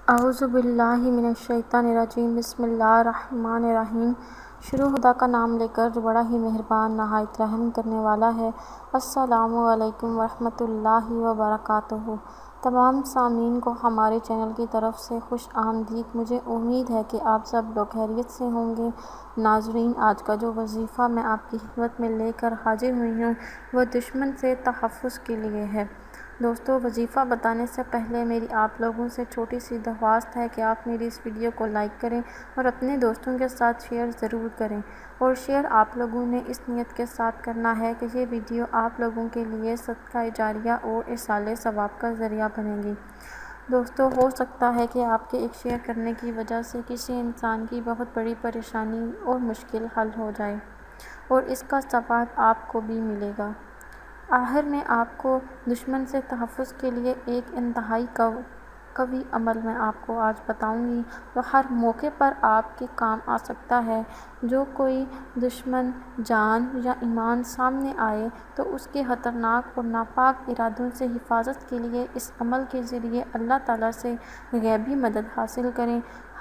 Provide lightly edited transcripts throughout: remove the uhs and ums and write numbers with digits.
اعوذ باللہ من الشیطان الرجیم بسم اللہ الرحمن الرحیم۔ شروع خدا کا نام لے کر جو بڑا ہی مہربان نہایت رحم کرنے والا ہے۔ السلام علیکم ورحمۃ اللہ وبرکاتہ۔ تمام سامعین کو ہمارے چینل کی طرف سے خوش آمدید۔ مجھے امید ہے کہ آپ سب لوگ خیریت سے ہوں گے۔ ناظرین، آج کا جو وظیفہ میں آپ کی خدمت میں لے کر حاضر ہوئی ہوں وہ دشمن سے تحفظ کے لیے ہے۔ دوستو، وظیفہ بتانے سے پہلے میری آپ لوگوں سے چھوٹی سی درخواست ہے کہ آپ میری اس ویڈیو کو لائک کریں اور اپنے دوستوں کے ساتھ شیئر ضرور کریں، اور شیئر آپ لوگوں نے اس نیت کے ساتھ کرنا ہے کہ یہ ویڈیو آپ لوگوں کے لیے صدقہ جاریہ اور ایصال ثواب کا ذریعہ بنے گی۔ دوستو، ہو سکتا ہے کہ آپ کے ایک شیئر کرنے کی وجہ سے کسی انسان کی بہت بڑی پریشانی اور مشکل حل ہو جائے، اور اس کا ثواب آپ کو بھی ملے گا۔ آخر میں آپ کو دشمن سے تحفظ کے لیے ایک انتہائی قوی عمل میں آپ کو آج بتاؤں گی جو ہر موقع پر آپ کے کام آ سکتا ہے۔ جو کوئی دشمن جان یا ایمان سامنے آئے تو اس کے خطرناک اور ناپاک ارادوں سے حفاظت کے لیے اس عمل کے ذریعے اللہ تعالیٰ سے غیبی مدد حاصل کریں۔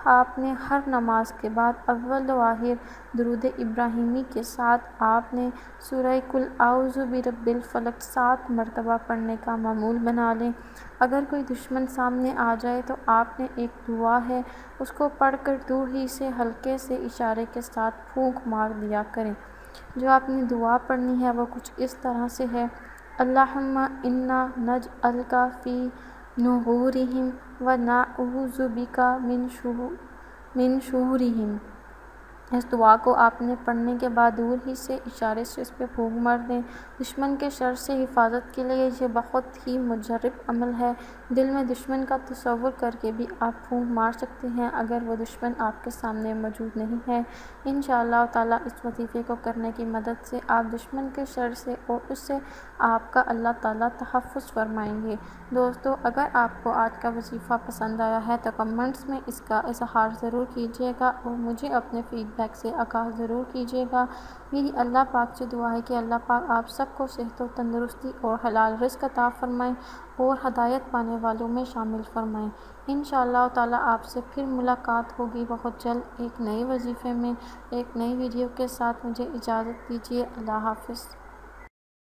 آپ نے ہر نماز کے بعد اول و آخر درود ابراہیمی کے ساتھ آپ نے سورہ قل اعوذ برب الفلق 7 مرتبہ پڑھنے کا معمول بنا لیں۔ اگر کوئی دشمن سامنے آ جائے تو آپ نے ایک دعا ہے، اس کو پڑھ کر دور ہی سے ہلکے سے اشارے کے ساتھ پھونک مار دیا کریں۔ جو آپ نے دعا پڑھنی ہے وہ کچھ اس طرح سے ہے: اللہم انا نجعلک فی نحورہم ونعوذ بک من شرورہم۔ اس دعا کو آپ نے پڑھنے کے بعد دور ہی سے اشارے سے اس پہ پھونک مار دیں۔ دشمن کے شر سے حفاظت کے لیے یہ بہت ہی مجرب عمل ہے۔ دل میں دشمن کا تصور کر کے بھی آپ پھونک مار سکتے ہیں اگر وہ دشمن آپ کے سامنے موجود نہیں ہے۔ انشاءاللہ تعالیٰ اس وظیفے کو کرنے کی مدد سے آپ دشمن کے شر سے اور اس سے آپ کا اللہ تعالیٰ تحفظ فرمائیں گے۔ دوستو، اگر آپ کو آج کا وظیفہ پسند آیا ہے تو کمنٹس میں اس کا اظہار ضرور کیجیے گا اور مجھے اپنے فیڈ بیک سے آگاہ ضرور کیجیے گا۔ میری اللہ پاک سے دعا ہے کہ اللہ پاک آپ سب کو صحت و تندرستی اور حلال رزق عطا فرمائیں اور ہدایت پانے والوں میں شامل فرمائیں۔ انشاءاللہ تعالیٰ آپ سے پھر ملاقات ہوگی بہت جلد ایک نئے وظیفے میں، ایک نئی ویڈیو کے ساتھ۔ مجھے اجازت دیجیے۔ اللہ حافظ۔